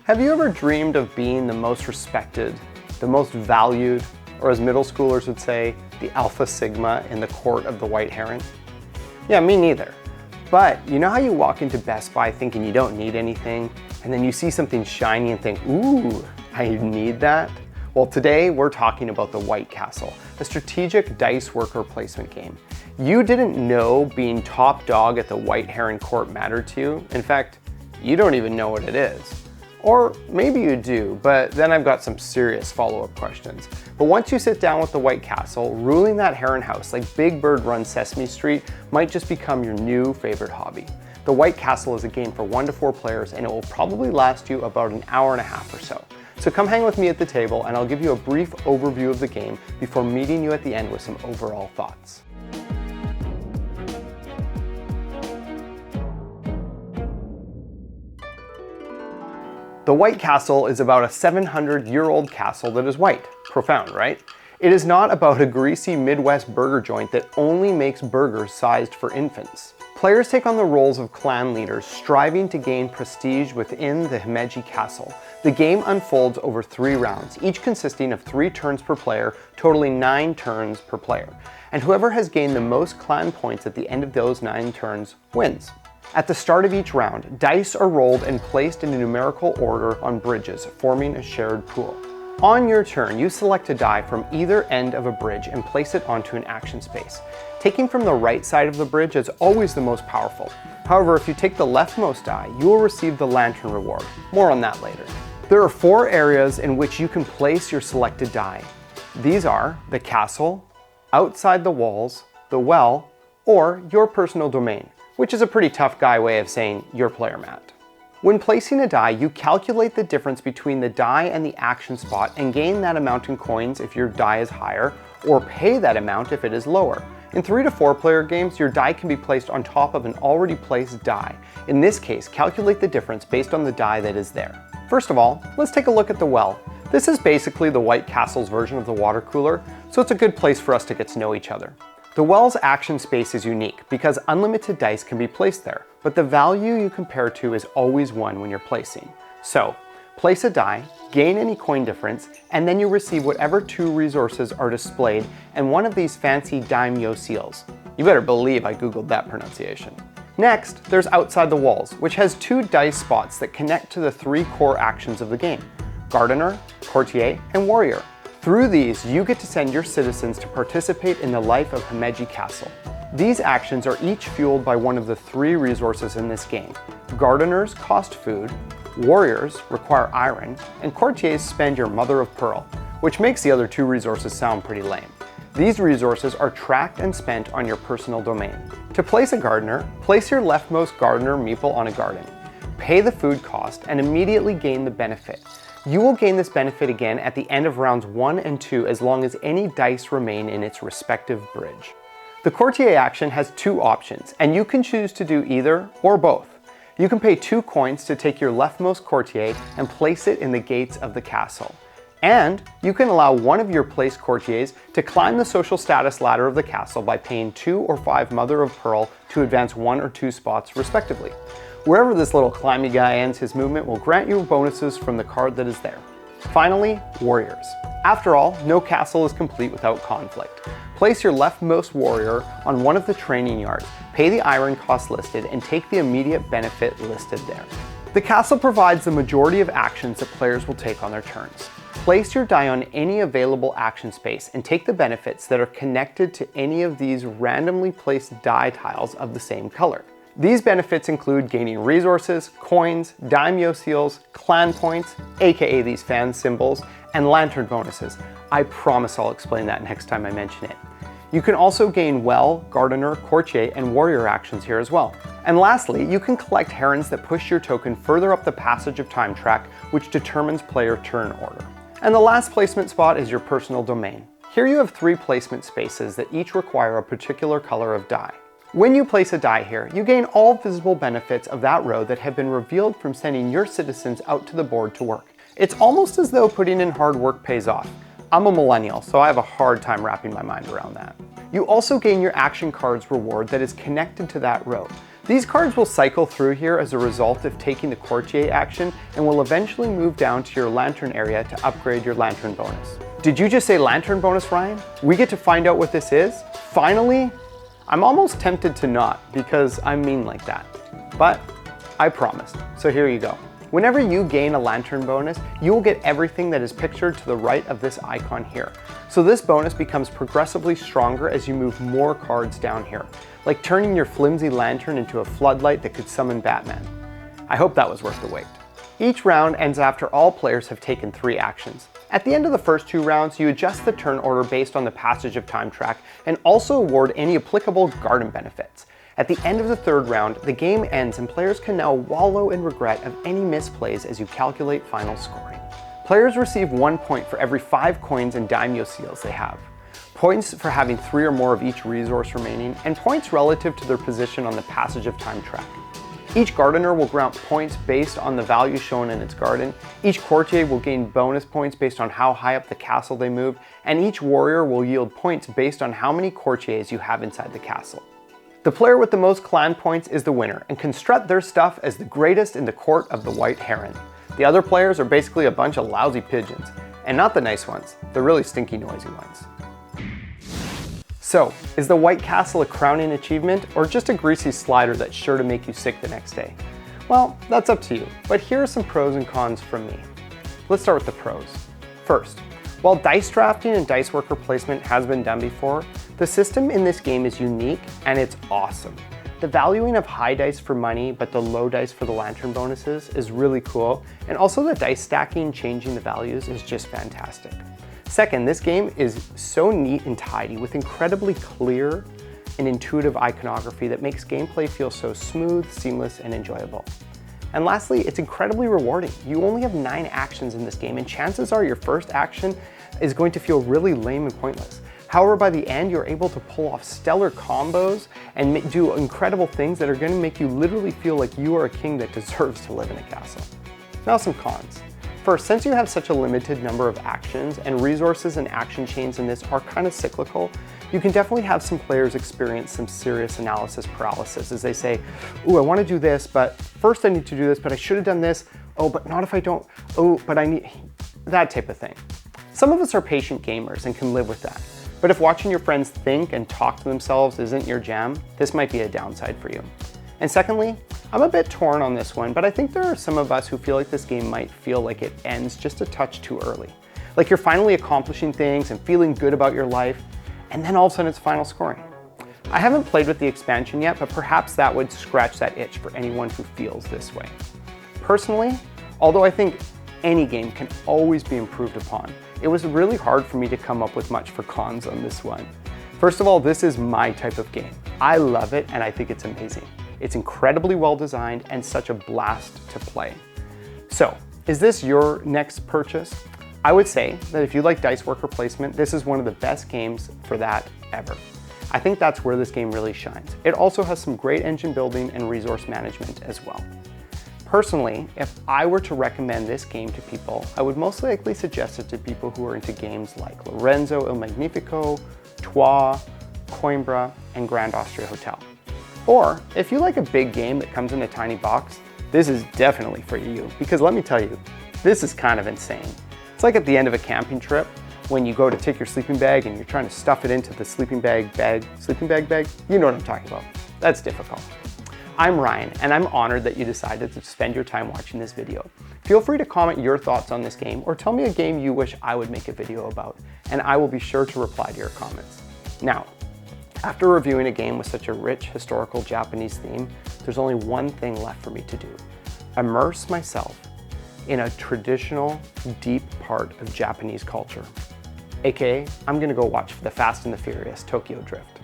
Have you ever dreamed of being the most respected, the most valued, or as middle schoolers would say, the alpha sigma in the court of the white heron? Yeah, me neither. But you know how you walk into Best Buy thinking you don't need anything, and then you see something shiny and think, ooh, I need that? Well, today we're talking about the White Castle, a strategic dice worker placement game. You didn't know being top dog at the White Heron Court mattered to you. In fact, you don't even know what it is. Or maybe you do, but then I've got some serious follow-up questions. But once you sit down with the White Castle, ruling that Heron house like Big Bird runs Sesame Street might just become your new favorite hobby. The White Castle is a game for 1 to 4 players, and it will probably last you about an hour and a half or so. So come hang with me at the table and I'll give you a brief overview of the game before meeting you at the end with some overall thoughts. The White Castle is about a 700-year-old castle that is white. Profound, right? It is not about a greasy Midwest burger joint that only makes burgers sized for infants. Players take on the roles of clan leaders, striving to gain prestige within the Himeji Castle. The game unfolds over 3 rounds, each consisting of 3 turns per player, totaling 9 turns per player. And whoever has gained the most clan points at the end of those 9 turns wins. At the start of each round, dice are rolled and placed in a numerical order on bridges, forming a shared pool. On your turn, you select a die from either end of a bridge and place it onto an action space. Taking from the right side of the bridge is always the most powerful. However, if you take the leftmost die, you will receive the lantern reward. More on that later. There are 4 areas in which you can place your selected die. These are the castle, outside the walls, the well, or your personal domain, which is a pretty tough guy way of saying your player mat. When placing a die, you calculate the difference between the die and the action spot and gain that amount in coins if your die is higher, or pay that amount if it is lower. In 3 to 4 player games, your die can be placed on top of an already placed die. In this case, calculate the difference based on the die that is there. First of all, let's take a look at the well. This is basically the White Castle's version of the water cooler, so it's a good place for us to get to know each other. The well's action space is unique because unlimited dice can be placed there, but the value you compare to is always 1 when you're placing. So, place a die, gain any coin difference, and then you receive whatever 2 resources are displayed and one of these fancy daimyo seals. You better believe I googled that pronunciation. Next, there's outside the walls, which has 2 dice spots that connect to the 3 core actions of the game: gardener, courtier, and warrior. Through these, you get to send your citizens to participate in the life of Himeji Castle. These actions are each fueled by one of the 3 resources in this game. Gardeners cost food, warriors require iron, and courtiers spend your mother of pearl, which makes the other 2 resources sound pretty lame. These resources are tracked and spent on your personal domain. To place a gardener, place your leftmost gardener meeple on a garden. Pay the food cost and immediately gain the benefit. You will gain this benefit again at the end of rounds 1 and 2 as long as any dice remain in its respective bridge. The courtier action has 2 options, and you can choose to do either or both. You can pay 2 coins to take your leftmost courtier and place it in the gates of the castle. And you can allow one of your placed courtiers to climb the social status ladder of the castle by paying 2 or 5 mother of pearl to advance 1 or 2 spots respectively. Wherever this little climby guy ends his movement will grant you bonuses from the card that is there. Finally, warriors. After all, no castle is complete without conflict. Place your leftmost warrior on one of the training yards, pay the iron cost listed, and take the immediate benefit listed there. The castle provides the majority of actions that players will take on their turns. Place your die on any available action space and take the benefits that are connected to any of these randomly placed die tiles of the same color. These benefits include gaining resources, coins, daimyo seals, clan points, aka these fan symbols, and lantern bonuses. I promise I'll explain that next time I mention it. You can also gain well, gardener, courtier, and warrior actions here as well. And lastly, you can collect herons that push your token further up the passage of time track, which determines player turn order. And the last placement spot is your personal domain. Here you have 3 placement spaces that each require a particular color of die. When you place a die here, you gain all visible benefits of that row that have been revealed from sending your citizens out to the board to work. It's almost as though putting in hard work pays off. I'm a millennial, so I have a hard time wrapping my mind around that. You also gain your action cards reward that is connected to that row. These cards will cycle through here as a result of taking the courtier action and will eventually move down to your lantern area to upgrade your lantern bonus. Did you just say lantern bonus, Ryan? We get to find out what this is? Finally? I'm almost tempted to not because I'm mean like that, but I promised, so here you go. Whenever you gain a lantern bonus, you will get everything that is pictured to the right of this icon here. So this bonus becomes progressively stronger as you move more cards down here, like turning your flimsy lantern into a floodlight that could summon Batman. I hope that was worth the wait. Each round ends after all players have taken 3 actions. At the end of the first 2 rounds, you adjust the turn order based on the passage of time track and also award any applicable garden benefits. At the end of the 3rd round, the game ends and players can now wallow in regret of any misplays as you calculate final scoring. Players receive 1 point for every 5 coins and daimyo seals they have, points for having 3 or more of each resource remaining, and points relative to their position on the passage of time track. Each gardener will grant points based on the value shown in its garden, each courtier will gain bonus points based on how high up the castle they move, and each warrior will yield points based on how many courtiers you have inside the castle. The player with the most clan points is the winner and can strut their stuff as the greatest in the court of the White Heron. The other players are basically a bunch of lousy pigeons, and not the nice ones, the really stinky noisy ones. So, is the White Castle a crowning achievement or just a greasy slider that's sure to make you sick the next day? Well, that's up to you, but here are some pros and cons from me. Let's start with the pros. First, while dice drafting and dice worker placement has been done before, the system in this game is unique and it's awesome. The valuing of high dice for money but the low dice for the lantern bonuses is really cool, and also the dice stacking changing the values is just fantastic. Second, this game is so neat and tidy with incredibly clear and intuitive iconography that makes gameplay feel so smooth, seamless, and enjoyable. And lastly, it's incredibly rewarding. You only have 9 actions in this game, and chances are your first action is going to feel really lame and pointless. However, by the end, you're able to pull off stellar combos and do incredible things that are going to make you literally feel like you are a king that deserves to live in a castle. Now some cons. First, since you have such a limited number of actions and resources and action chains in this are kind of cyclical, you can definitely have some players experience some serious analysis paralysis as they say, ooh, I want to do this, but first I need to do this, but I should have done this. Oh, but not if I don't. Oh, but I need that type of thing. Some of us are patient gamers and can live with that. But if watching your friends think and talk to themselves isn't your jam, this might be a downside for you. And secondly, I'm a bit torn on this one, but I think there are some of us who feel like this game might feel like it ends just a touch too early. Like you're finally accomplishing things and feeling good about your life, and then all of a sudden it's final scoring. I haven't played with the expansion yet, but perhaps that would scratch that itch for anyone who feels this way. Personally, although I think any game can always be improved upon, it was really hard for me to come up with much for cons on this one. First of all, this is my type of game. I love it and I think it's amazing. It's incredibly well designed and such a blast to play. So, is this your next purchase? I would say that if you like dice worker placement, this is one of the best games for that ever. I think that's where this game really shines. It also has some great engine building and resource management as well. Personally, if I were to recommend this game to people, I would most likely suggest it to people who are into games like Lorenzo Il Magnifico, Troyes, Coimbra, and Grand Austria Hotel. Or if you like a big game that comes in a tiny box, this is definitely for you, because let me tell you, this is kind of insane. It's like at the end of a camping trip when you go to take your sleeping bag and you're trying to stuff it into the sleeping bag, you know what I'm talking about. That's difficult. I'm Ryan, and I'm honored that you decided to spend your time watching this video. Feel free to comment your thoughts on this game or tell me a game you wish I would make a video about, and I will be sure to reply to your comments. Now, after reviewing a game with such a rich historical Japanese theme, there's only one thing left for me to do: immerse myself in a traditional, deep part of Japanese culture. AKA, I'm gonna go watch The Fast and the Furious Tokyo Drift.